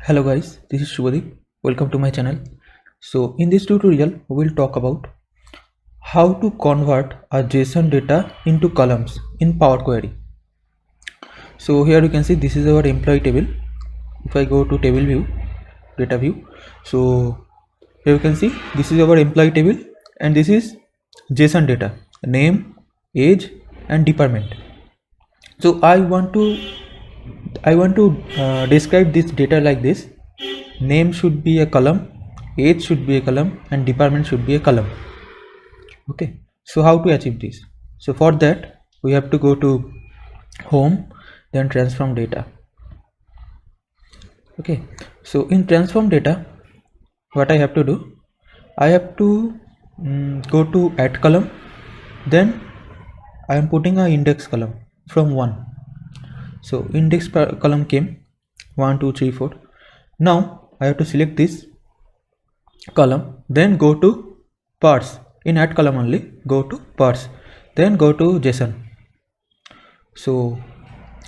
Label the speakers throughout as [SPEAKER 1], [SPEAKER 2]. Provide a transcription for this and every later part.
[SPEAKER 1] Hello guys, this is Shubhadeep. Welcome to my channel. So in this tutorial, we will talk about how to convert a JSON data into columns in Power Query. So here you can see this is our employee table. If I go to table view, data view, so here you can see this is our employee table and this is JSON data, name, age and department. So I want to describe this data like this. Name should be a column, age should be a column and department should be a column. Okay, so how to achieve this? So for that we have to go to home, then transform data. Okay, so in transform data, what I have to do, I have to go to add column, then I am putting a index column from 1. So index column came 1 2 3 4. Now I have to select this column, then go to parse. In add column only, go to parse, then go to JSON. So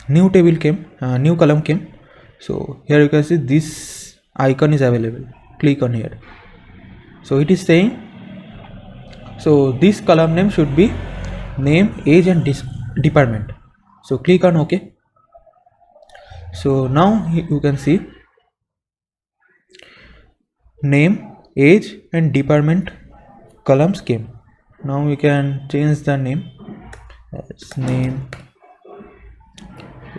[SPEAKER 1] new table came, new column came. So here you can see this icon is available. Click on here. So it is saying, so this column name should be name, age and department. So click on OK. So now you can see name, age and department columns came. Now we can change the name as name,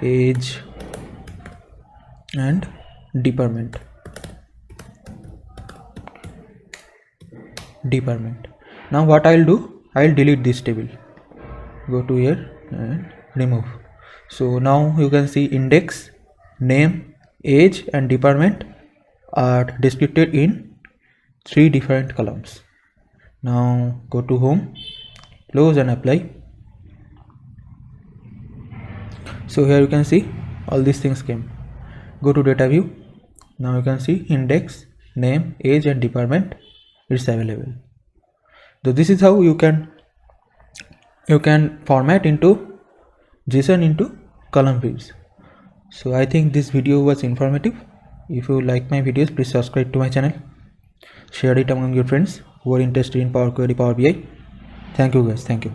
[SPEAKER 1] age and department. Now what I'll do, I'll delete this table. Go to here and remove. So now you can see index, name, age and department are described in 3 different columns. Now go to home, close and apply. So here you can see all these things came. Go to data view. Now you can see index, name, age and department is available. So this is how you can format into JSON into column views. So I think this video was informative. If you like my videos, please subscribe to my channel, share it among your friends who are interested in Power Query, Power BI. Thank you guys. Thank you.